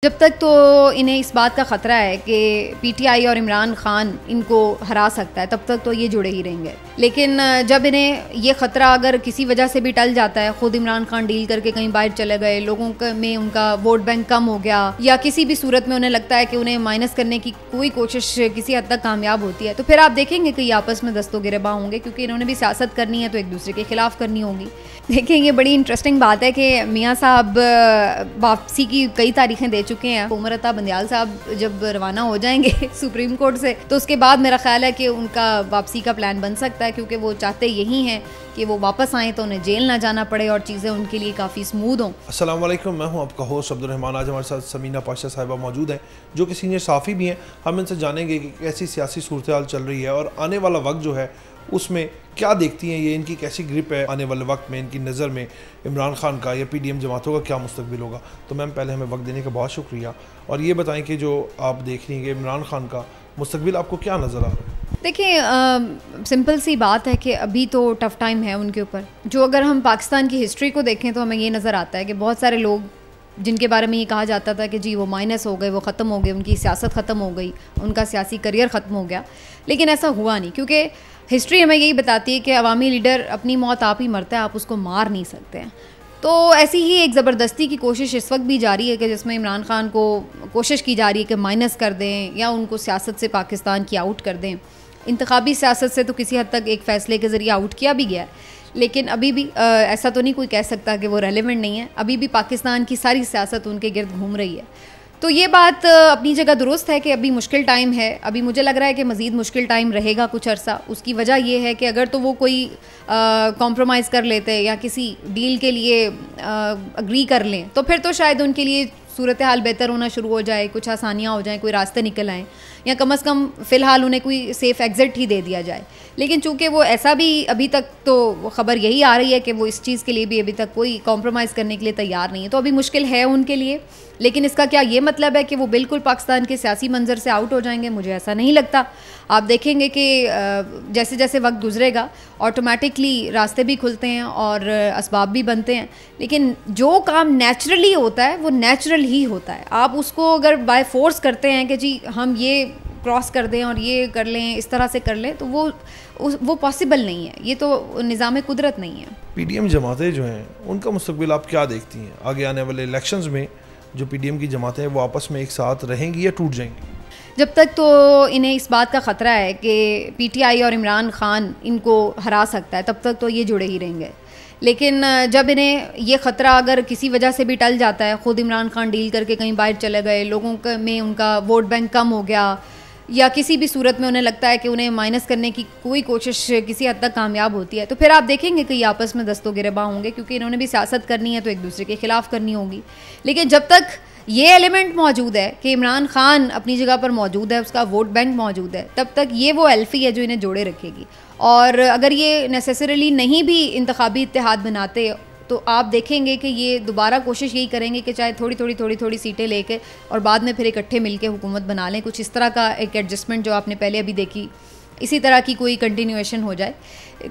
जब तक तो इन्हें इस बात का ख़तरा है कि पीटीआई और इमरान खान इनको हरा सकता है, तब तक तो ये जुड़े ही रहेंगे। लेकिन जब इन्हें ये ख़तरा अगर किसी वजह से भी टल जाता है, ख़ुद इमरान खान डील करके कहीं बाहर चले गए, लोगों में उनका वोट बैंक कम हो गया, या किसी भी सूरत में उन्हें लगता है कि उन्हें माइनस करने की कोई कोशिश किसी हद तक कामयाब होती है, तो फिर आप देखेंगे कि ये आपस में दस्तो गिरबा होंगे, क्योंकि इन्होंने भी सियासत करनी है तो एक दूसरे के खिलाफ करनी होगी। देखिए, ये बड़ी इंटरेस्टिंग बात है कि मियाँ साहब वापसी की कई तारीखें दे चुके हैं। उमर अता बंदियाल साहब जब रवाना हो जाएंगे सुप्रीम कोर्ट से, तो उसके बाद मेरा ख्याल है कि उनका वापसी का प्लान बन सकता है, क्योंकि वो चाहते यही हैं कि वो वापस आएँ तो उन्हें जेल ना जाना पड़े और चीज़ें उनके लिए काफ़ी स्मूथ हों। अस्सलाम वालेकुम, मैं हूं आपका होस्ट अब्दुल रहमान। आज हमारे साथ समीना पाशा साहिबा मौजूद हैं, जो कि सीनियर साफ़ी भी हैं। हम इनसे जानेंगे कि कैसी सियासी सूरत हाल चल रही है और आने वाला वक्त जो है उसमें क्या देखती हैं ये, इनकी कैसी ग्रिप है आने वाले वक्त में, इनकी नज़र में इमरान खान का या पीडीएम जमातों का क्या मुस्तकबिल होगा। तो मैम, पहले हमें वक्त देने का बहुत शुक्रिया, और ये बताएं कि जो आप देख रही हैं कि इमरान खान का मुस्तकबिल आपको क्या नज़र आ रहा है? देखिए, सिंपल सी बात है कि अभी तो टफ़ टाइम है उनके ऊपर। जो अगर हम पाकिस्तान की हिस्ट्री को देखें तो हमें ये नज़र आता है कि बहुत सारे लोग जिनके बारे में ये कहा जाता था कि जी वो माइनस हो गए, वो ख़त्म हो गए, उनकी सियासत ख़त्म हो गई, उनका सियासी करियर ख़त्म हो गया, लेकिन ऐसा हुआ नहीं, क्योंकि हिस्ट्री हमें यही बताती है कि अवामी लीडर अपनी मौत आप ही मरता है, आप उसको मार नहीं सकते हैं। तो ऐसी ही एक ज़बरदस्ती की कोशिश इस वक्त भी जारी है कि जिसमें इमरान खान को कोशिश की जा रही है कि माइनस कर दें या उनको सियासत से पाकिस्तान की आउट कर दें। इंतखाबी सियासत से तो किसी हद तक एक फ़ैसले के ज़रिए आउट किया भी गया है, लेकिन अभी भी ऐसा तो नहीं कोई कह सकता कि वो रेलेवेंट नहीं है। अभी भी पाकिस्तान की सारी सियासत उनके गिर्द घूम रही है। तो ये बात अपनी जगह दुरुस्त है कि अभी मुश्किल टाइम है। अभी मुझे लग रहा है कि मज़ीद मुश्किल टाइम रहेगा कुछ अरसा। उसकी वजह ये है कि अगर तो वो कोई कॉम्प्रोमाइज़ कर लेते या किसी डील के लिए अग्री कर लें, तो फिर तो शायद उनके लिए सूरत हाल बेहतर होना शुरू हो जाए, कुछ आसानियाँ हो जाएँ, कोई रास्ते निकल आएँ, या कम अज़ कम फ़िलहाल उन्हें कोई सेफ़ एग्ज़िट ही दे दिया जाए। लेकिन चूँकि वो ऐसा भी अभी तक तो ख़बर यही आ रही है कि वो इस चीज़ के लिए भी अभी तक कोई कॉम्प्रोमाइज़ करने के लिए तैयार नहीं है, तो अभी मुश्किल है उनके लिए। लेकिन इसका क्या ये मतलब है कि वो बिल्कुल पाकिस्तान के सियासी मंजर से आउट हो जाएंगे? मुझे ऐसा नहीं लगता। आप देखेंगे कि जैसे जैसे वक्त गुजरेगा ऑटोमेटिकली रास्ते भी खुलते हैं और असबाब भी बनते हैं, लेकिन जो काम नेचुरली होता है वो नेचुरल ही होता है। आप उसको अगर बाय फोर्स करते हैं कि जी हम ये क्रॉस कर दें और ये कर लें, इस तरह से कर लें, तो वो पॉसिबल नहीं है। ये तो निज़ाम कुदरत नहीं है। पीडीएम जमातें जो हैं उनका मुस्तकबिल आप क्या देखती हैं? आगे आने वाले इलेक्शंस में जो पीडीएम की जमातें हैं वो आपस में एक साथ रहेंगी या टूट जाएंगी? जब तक तो इन्हें इस बात का ख़तरा है कि पीटीआई और इमरान खान इनको हरा सकता है, तब तक तो ये जुड़े ही रहेंगे। लेकिन जब इन्हें ये ख़तरा अगर किसी वजह से भी टल जाता है, ख़ुद इमरान खान डील करके कहीं बाहर चले गए, लोगों में उनका वोट बैंक कम हो गया, या किसी भी सूरत में उन्हें लगता है कि उन्हें माइनस करने की कोई कोशिश किसी हद तक कामयाब होती है, तो फिर आप देखेंगे कि ये आपस में दस्तो गिरबा होंगे, क्योंकि इन्होंने भी सियासत करनी है तो एक दूसरे के खिलाफ करनी होगी। लेकिन जब तक ये एलिमेंट मौजूद है कि इमरान खान अपनी जगह पर मौजूद है, उसका वोट बैंक मौजूद है, तब तक ये वो एल्फी है जो इन्हें जोड़े रखेगी। और अगर ये नेसेसरीली नहीं भी इंतखाबी इत्तेहाद बनाते, तो आप देखेंगे कि ये दोबारा कोशिश यही करेंगे कि चाहे थोड़ी थोड़ी सीटें लेके और बाद में फिर इकट्ठे मिलके हुकूमत बना लें। कुछ इस तरह का एक एडजस्टमेंट जो आपने पहले अभी देखी, इसी तरह की कोई कंटिन्यूएशन हो जाए।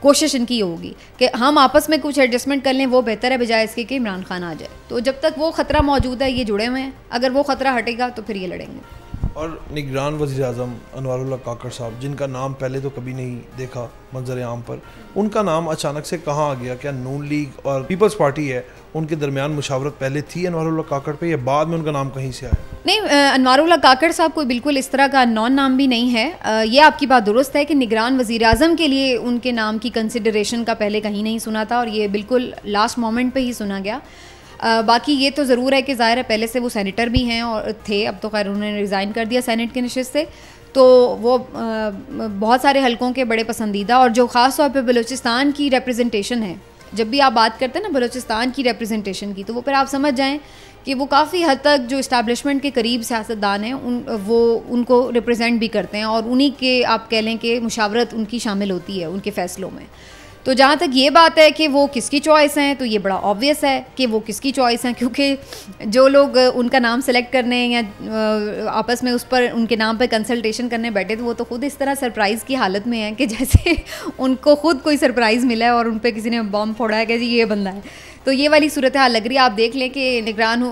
कोशिश इनकी होगी कि हम आपस में कुछ एडजस्टमेंट कर लें, वो बेहतर है बजाय इसके कि इमरान खान आ जाए। तो जब तक वो ख़तरा मौजूद है ये जुड़े हुए हैं, अगर वो ख़तरा हटेगा तो फिर ये लड़ेंगे। और निगरान वज़ीर आज़म अनवारुल्लाह काकड़ साहब, जिनका नाम पहले तो कभी नहीं देखा मंजर आम पर, उनका नाम अचानक से कहाँ आ गया? क्या नून लीग और पीपल्स पार्टी है उनके दरमियान मुशावरत पहले थी अनवारुल्लाह काकड़ पे, या बाद में उनका नाम कहीं से आया? नहीं, अनवारुल्लाह काकड़ साहब कोई बिल्कुल इस तरह का नॉन नाम भी नहीं है। ये आपकी बात दुरुस्त है कि निगरान वज़ीर आज़म के लिए उनके नाम की कंसिडरेशन का पहले कहीं नहीं सुना था, और ये बिल्कुल लास्ट मोमेंट पे ही सुना गया। बाकी ये तो ज़रूर है कि ज़ाहिर है पहले से वो सेनेटर भी हैं और थे, अब तो खैर उन्होंने रिज़ाइन कर दिया सेनेट की नशिस्त से, तो वो बहुत सारे हलकों के बड़े पसंदीदा, और जो ख़ास तौर पे बलूचिस्तान की रिप्रेजेंटेशन है, जब भी आप बात करते हैं ना बलूचिस्तान की रिप्रेजेंटेशन की, तो वो फिर आप समझ जाएं कि वो काफ़ी हद तक जो इस्टेब्लिशमेंट के करीब सियासतदान हैं वो उनको रिप्रेजेंट भी करते हैं, और उन्हीं के आप कह लें कि मुशावरत उनकी शामिल होती है उनके फ़ैसलों में। तो जहाँ तक ये बात है कि वो किसकी चॉइस हैं, तो ये बड़ा ऑब्वियस है कि वो किसकी चॉइस हैं, क्योंकि जो लोग उनका नाम सेलेक्ट करने या आपस में उस पर उनके नाम पर कंसल्टेशन करने बैठे, तो वो तो खुद इस तरह सरप्राइज़ की हालत में हैं कि जैसे उनको खुद कोई सरप्राइज़ मिला है और उन पर किसी ने बॉम्ब फोड़ा है कि जी ये बंदा है। तो ये वाली सूरत हाल लग रही है। आप देख लें कि निगरान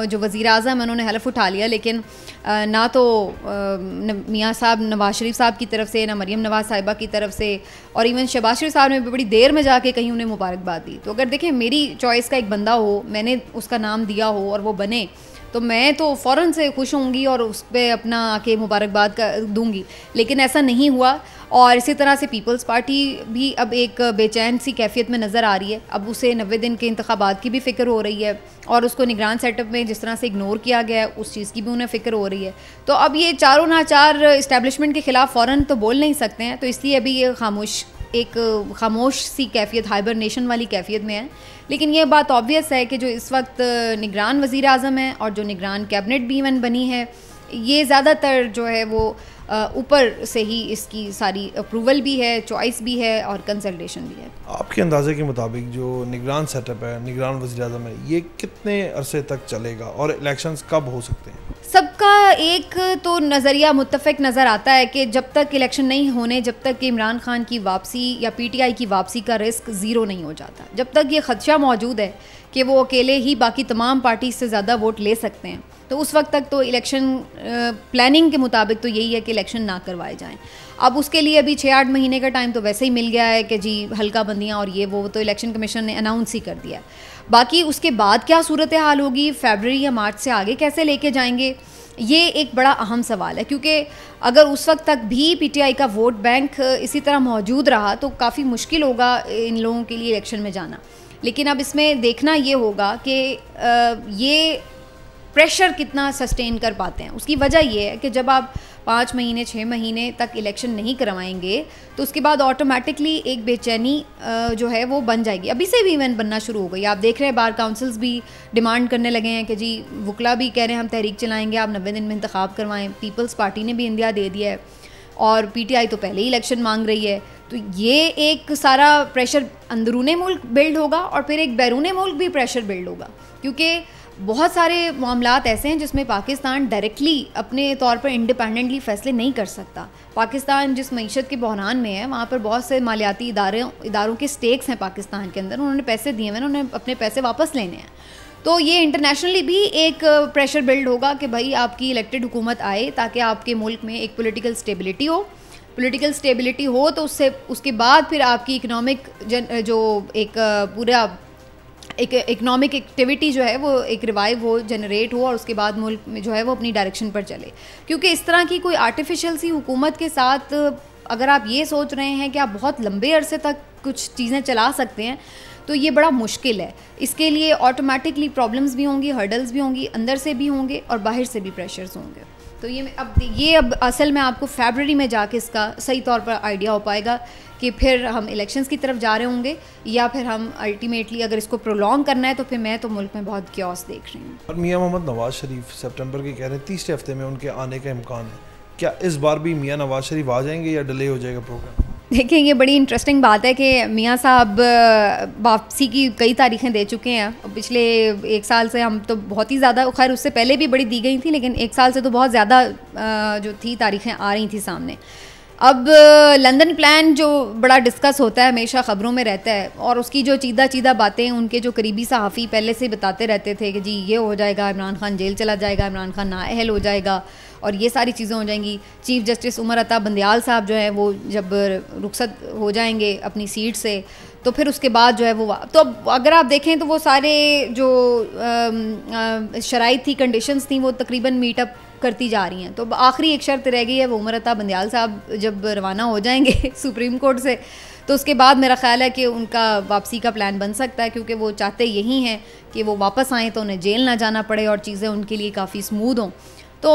जो वज़ीर आज़म है उन्होंने हलफ उठा लिया, लेकिन ना तो मियाँ साहब नवाज शरीफ साहब की तरफ से, ना मरीम नवाज साहिबा की तरफ से, और इवन शहबाज शरीफ साहब ने भी बड़ी देर में जाके कहीं उन्हें मुबारकबाद दी। तो अगर देखें मेरी चॉइस का एक बंदा हो, मैंने उसका नाम दिया हो और वो बने, तो मैं तो फ़ौरन से खुश होंगी और उस पर अपना आके मुबारकबाद दूंगी, लेकिन ऐसा नहीं हुआ। और इसी तरह से पीपल्स पार्टी भी अब एक बेचैन सी कैफियत में नज़र आ रही है। अब उसे 90 दिन के इंतखाबात की भी फ़िक्र हो रही है, और उसको निगरान सेटअप में जिस तरह से इग्नोर किया गया है उस चीज़ की भी उन्हें फ़िक्र हो रही है। तो अब ये चारों नाचार इस्टेब्लिशमेंट के ख़िलाफ़ फ़ौरन तो बोल नहीं सकते हैं, तो इसलिए अभी ये खामोश सी कैफियत, हाइबरनेशन वाली कैफियत में है। लेकिन ये बात ऑब्वियस है कि जो इस वक्त निगरान वज़ीर आज़म है और जो निगरान कैबिनेट भी इवन बनी है, ये ज़्यादातर जो है वो ऊपर से ही इसकी सारी अप्रूवल भी है, चॉइस भी है और कंसल्टेशन भी है। आपके अंदाजे के मुताबिक जो निगरान सेटअप है, निगरान वज़ीर आज़म है, ये कितने अरसे तक चलेगा और इलेक्शंस कब हो सकते हैं? सबका एक तो नज़रिया मुत्तफ़िक नज़र आता है कि जब तक इलेक्शन नहीं होने, जब तक कि इमरान खान की वापसी या पीटीआई की वापसी का रिस्क ज़ीरो नहीं हो जाता, जब तक ये ख़दशा मौजूद है कि वो अकेले ही बाकी तमाम पार्टी से ज़्यादा वोट ले सकते हैं, तो उस वक्त तक तो इलेक्शन प्लानिंग के मुताबिक तो यही है कि इलेक्शन ना करवाए जाएं। अब उसके लिए अभी 6-8 महीने का टाइम तो वैसे ही मिल गया है कि जी हल्का बंदियाँ और ये वो तो इलेक्शन कमीशन ने अनाउंस ही कर दिया है। बाकी उसके बाद क्या सूरत हाल होगी, फरवरी या मार्च से आगे कैसे लेके जाएंगे, ये एक बड़ा अहम सवाल है। क्योंकि अगर उस वक्त तक भी पीटीआई का वोट बैंक इसी तरह मौजूद रहा तो काफ़ी मुश्किल होगा इन लोगों के लिए इलेक्शन में जाना। लेकिन अब इसमें देखना ये होगा कि ये प्रेशर कितना सस्टेन कर पाते हैं। उसकी वजह यह है कि जब आप 5 महीने 6 महीने तक इलेक्शन नहीं करवाएंगे तो उसके बाद ऑटोमेटिकली एक बेचैनी जो है वो बन जाएगी। अभी से भी इवेंट बनना शुरू हो गई। आप देख रहे हैं बार काउंसिल्स भी डिमांड करने लगे हैं कि जी, वकला भी कह रहे हैं हम तहरीक चलाएंगे, आप 90 दिन में इंतखाब करवाएं। पीपल्स पार्टी ने भी इंदिया दे दिया है और पीटीआई तो पहले ही इलेक्शन मांग रही है। तो ये एक सारा प्रेशर अंदरूने मुल्क बिल्ड होगा और फिर एक बैरूने मुल्क भी प्रेशर बिल्ड होगा, क्योंकि बहुत सारे मामलात ऐसे हैं जिसमें पाकिस्तान डायरेक्टली अपने तौर पर इंडिपेंडेंटली फ़ैसले नहीं कर सकता। पाकिस्तान जिस मईशत के बहरान में है वहाँ पर बहुत से मालियाती इदारों के स्टेक्स हैं पाकिस्तान के अंदर, उन्होंने पैसे दिए हैं, उन्होंने अपने पैसे वापस लेने हैं। तो ये इंटरनेशनली भी एक प्रेशर बिल्ड होगा कि भाई आपकी इलेक्टेड हुकूमत आए ताकि आपके मुल्क में एक पॉलिटिकल स्टेबिलिटी हो। पॉलिटिकल स्टेबिलिटी हो तो उसके बाद फिर आपकी इकनॉमिक जो एक पूरा एक इकनॉमिक एक्टिविटी जो है वो एक रिवाइव हो, जनरेट हो और उसके बाद मुल्क में जो है वो अपनी डायरेक्शन पर चले। क्योंकि इस तरह की कोई आर्टिफिशियल सी हुकूमत के साथ अगर आप ये सोच रहे हैं कि आप बहुत लंबे अरसे तक कुछ चीज़ें चला सकते हैं तो ये बड़ा मुश्किल है। इसके लिए ऑटोमेटिकली प्रॉब्लम्स भी होंगी, हर्डल्स भी होंगी, अंदर से भी होंगे और बाहर से भी प्रेशर्स होंगे। तो ये अब असल में आपको फरवरी में जाके इसका सही तौर पर आइडिया हो पाएगा कि फिर हम इलेक्शंस की तरफ जा रहे होंगे या फिर हम अल्टीमेटली अगर इसको प्रोलॉन्ग करना है तो फिर मैं तो मुल्क में बहुत क्योस देख रही हूँ। और मियाँ मोहम्मद नवाज शरीफ सितंबर के कह रहे हैं 30 हफ्ते में उनके आने का इम्कान है। क्या इस बार भी मियाँ नवाज शरीफ आ जाएंगे या डिले हो जाएगा प्रोग्राम? देखिए, ये बड़ी इंटरेस्टिंग बात है कि मियाँ साहब वापसी की कई तारीखें दे चुके हैं। पिछले 1 साल से हम तो बहुत ही ज़्यादा, खैर उससे पहले भी बड़ी दी गई थी, लेकिन 1 साल से तो बहुत ज़्यादा जो थी तारीखें आ रही थी सामने। अब लंदन प्लान जो बड़ा डिस्कस होता है, हमेशा ख़बरों में रहता है और उसकी जो चीदा बातें उनके जो करीबी सहाफ़ी पहले से बताते रहते थे कि जी ये हो जाएगा, इमरान खान जेल चला जाएगा, इमरान खान नाअहल हो जाएगा और ये सारी चीज़ें हो जाएंगी। चीफ़ जस्टिस उमर अता बंदयाल साहब जो है वो जब रुखसत हो जाएंगे अपनी सीट से तो फिर उसके बाद जो है वो तो अगर आप देखें तो वो सारे जो शराइत थी, कंडीशंस थी, वो तकरीबन मीटअप करती जा रही हैं। तो आखिरी एक शर्त रह गई है, वो उमर अता बंदयाल साहब जब रवाना हो जाएंगे सुप्रीम कोर्ट से तो उसके बाद मेरा ख्याल है कि उनका वापसी का प्लान बन सकता है, क्योंकि वो चाहते यही हैं कि वो वापस आएँ तो उन्हें जेल ना जाना पड़े और चीज़ें उनके लिए काफ़ी स्मूथ हों। तो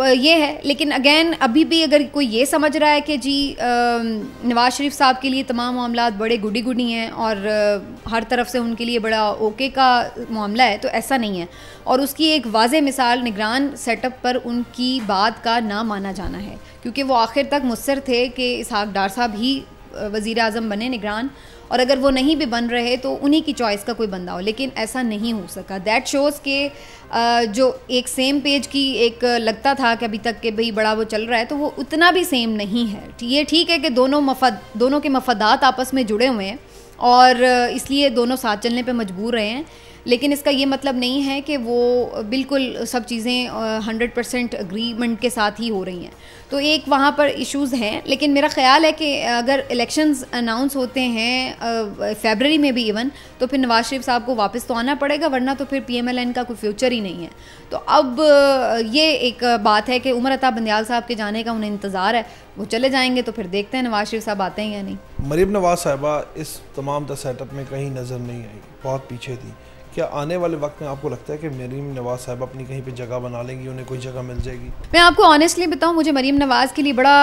ये है। लेकिन अगेन अभी भी अगर कोई ये समझ रहा है कि जी नवाज़ शरीफ साहब के लिए तमाम मामलात बड़े गुडी हैं और हर तरफ से उनके लिए बड़ा ओके का मामला है, तो ऐसा नहीं है। और उसकी एक वाज़े मिसाल निगरान सेटअप पर उनकी बात का ना माना जाना है, क्योंकि वो आखिर तक मुस्तर थे कि इसहाक डार साहब ही वज़ीर आज़म बने निगरान, और अगर वो नहीं भी बन रहे तो उन्हीं की चॉइस का कोई बंदा हो, लेकिन ऐसा नहीं हो सका। दैट शोज़ के जो एक सेम पेज की एक लगता था कि अभी तक के भाई बड़ा वो चल रहा है, तो वो उतना भी सेम नहीं है। ये ठीक है कि दोनों के मफादात आपस में जुड़े हुए हैं और इसलिए दोनों साथ चलने पे मजबूर रहे हैं। लेकिन इसका ये मतलब नहीं है कि वो बिल्कुल सब चीज़ें 100% अग्रीमेंट के साथ ही हो रही हैं। तो एक वहाँ पर इश्यूज़ हैं, लेकिन मेरा ख़्याल है कि अगर इलेक्शंस अनाउंस होते हैं फरवरी में भी इवन, तो फिर नवाज शरीफ साहब को वापस तो आना पड़ेगा, वरना तो फिर PMLN का कोई फ्यूचर ही नहीं है। तो अब ये एक बात है कि उमर अता बंदियाल साहब के जाने का उन्हें इंतज़ार है, वो चले जाएंगे तो फिर देखते हैं नवाज शरीफ साहब आते हैं या नहीं। मरीम नवाज साहिबा इस तमाम सेटअप में कहीं नज़र नहीं आई, बहुत पीछे थी। क्या आने वाले वक्त में आपको लगता है कि मरीम नवाज साहब अपनी कहीं पे जगह बना लेंगी, उन्हें कोई जगह मिल जाएगी? मैं आपको ऑनेस्टली बताऊं, मुझे मरीम नवाज़ के लिए बड़ा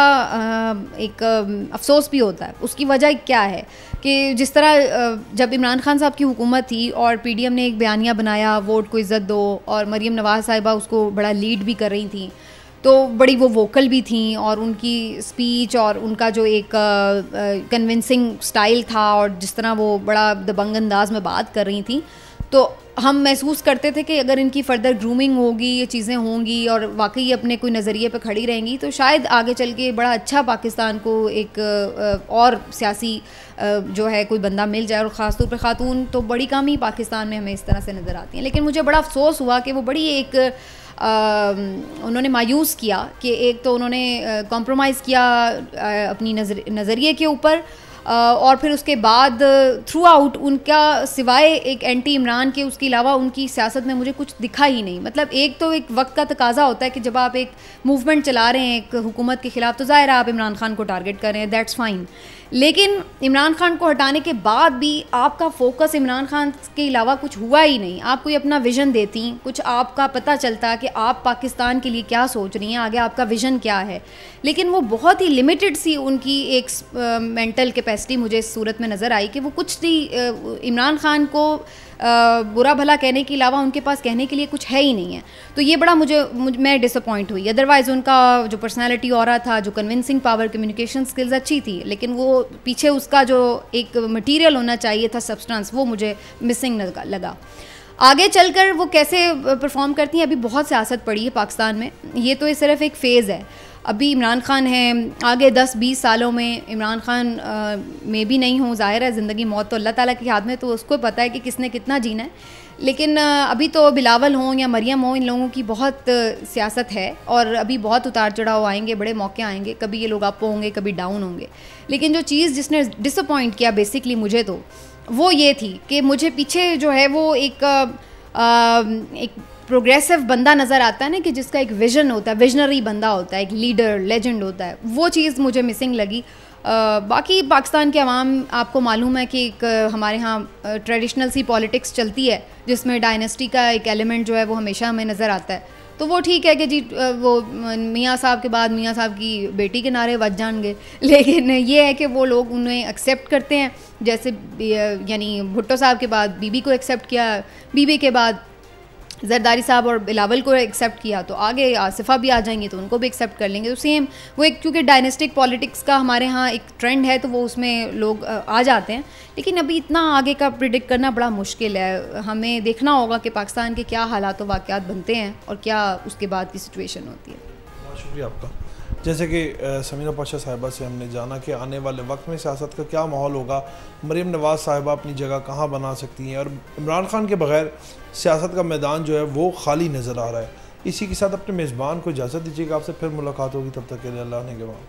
एक अफसोस भी होता है। उसकी वजह क्या है कि जिस तरह जब इमरान खान साहब की हुकूमत थी और PDM ने एक बयानिया बनाया वोट को इज़्ज़त दो, और मरीम नवाज़ साहिबा उसको बड़ा लीड भी कर रही थी, तो बड़ी वो वोकल भी थी, और उनकी स्पीच और उनका जो एक कन्विंसिंग स्टाइल था और जिस तरह वो बड़ा दबंग अंदाज में बात कर रही थी, तो हम महसूस करते थे कि अगर इनकी फर्दर ग्रूमिंग होगी, ये चीज़ें होंगी और वाकई अपने कोई नज़रिए पे खड़ी रहेंगी, तो शायद आगे चल के बड़ा अच्छा पाकिस्तान को एक और सियासी जो है कोई बंदा मिल जाए। और ख़ास तौर पे ख़ातून तो बड़ी कम ही पाकिस्तान में हमें इस तरह से नज़र आती हैं। लेकिन मुझे बड़ा अफसोस हुआ कि वो बड़ी एक उन्होंने मायूस किया कि एक तो उन्होंने कॉम्प्रोमाइज़ किया अपनी नज़रिए के ऊपर, और फिर उसके बाद थ्रू आउट उनका सिवाय एक एंटी इमरान के उसके अलावा उनकी सियासत में मुझे कुछ दिखा ही नहीं। मतलब एक तो एक वक्त का तकाजा होता है कि जब आप एक मूवमेंट चला रहे हैं एक हुकूमत के ख़िलाफ़, तो ज़ाहिर है आप इमरान खान को टारगेट कर रहे हैं, दैट्स फाइन। लेकिन इमरान खान को हटाने के बाद भी आपका फोकस इमरान खान के अलावा कुछ हुआ ही नहीं। आप कोई अपना विज़न देती, कुछ आपका पता चलता कि आप पाकिस्तान के लिए क्या सोच रही हैं, आगे आपका विज़न क्या है। लेकिन वो बहुत ही लिमिटेड सी उनकी एक मेंटल कैपेसिटी मुझे इस सूरत में नज़र आई कि वो कुछ भी इमरान खान को बुरा भला कहने के अलावा उनके पास कहने के लिए कुछ है ही नहीं है। तो ये बड़ा मैं डिसअपॉइंट हुई। अदरवाइज़ उनका जो पर्सनालिटी ऑरा था, जो कन्विंसिंग पावर, कम्युनिकेशन स्किल्स अच्छी थी, लेकिन वो पीछे उसका जो एक मटेरियल होना चाहिए था, सब्सटेंस, वो मुझे मिसिंग लगा। आगे चलकर वो कैसे परफॉर्म करती हैं, अभी बहुत सियासत पड़ी है पाकिस्तान में। ये तो सिर्फ एक फ़ेज़ है। अभी इमरान खान है, आगे 10-20 सालों में इमरान खान में भी नहीं हो, ज़ाहिर है ज़िंदगी मौत तो अल्लाह ताला के हाथ में, तो उसको पता है कि किसने कितना जीना है। लेकिन अभी तो बिलावल हों या मरियम हो, इन लोगों की बहुत सियासत है और अभी बहुत उतार चढ़ाव आएंगे, बड़े मौके आएंगे, कभी ये लोग अप होंगे, कभी डाउन होंगे। लेकिन जो चीज़ जिसने डिसअपॉइंट किया बेसिकली मुझे, तो वो ये थी कि मुझे पीछे जो है वो एक प्रोग्रेसिव बंदा नज़र आता है ना, कि जिसका एक विजन होता है, विजनरी बंदा होता है, एक लीडर, लेजेंड होता है। वो चीज़ मुझे मिसिंग लगी। बाकी पाकिस्तान के अवाम, आपको मालूम है कि एक हमारे यहाँ ट्रेडिशनल सी पॉलिटिक्स चलती है जिसमें डायनेस्टी का एक एलिमेंट जो है वो हमेशा हमें नज़र आता है। तो वो ठीक है कि जी वो मियाँ साहब के बाद मियाँ साहब की बेटी के नारे बज जाएंगे, लेकिन ये है कि वो लोग उन्हें एक्सेप्ट करते हैं। जैसे यानी भुट्टो साहब के बाद बीबी को एक्सेप्ट किया, बीबी के बाद जरदारी साहब और बिलावल को एक्सेप्ट किया, तो आगे आसिफा भी आ जाएंगी तो उनको भी एक्सेप्ट कर लेंगे। तो सेम वो एक, क्योंकि डायनेस्टिक पॉलिटिक्स का हमारे यहाँ एक ट्रेंड है, तो वो उसमें लोग आ जाते हैं। लेकिन अभी इतना आगे का प्रिडिक्ट करना बड़ा मुश्किल है। हमें देखना होगा कि पाकिस्तान के क्या हालात व वाक़यात बनते हैं और क्या उसके बाद की सिचुएशन होती है। बहुत शुक्रिया आपका। जैसे कि समीना पाशा साहिबा से हमने जाना कि आने वाले वक्त में सियासत का क्या माहौल होगा, मरीम नवाज़ साहिबा अपनी जगह कहाँ बना सकती हैं, और इमरान खान के बगैर सियासत का मैदान जो है वो खाली नज़र आ रहा है। इसी के साथ अपने मेज़बान को इजाज़त दीजिएगा, आपसे फिर मुलाकात होगी, तब तक के लिए अल्लाह ने के बाद।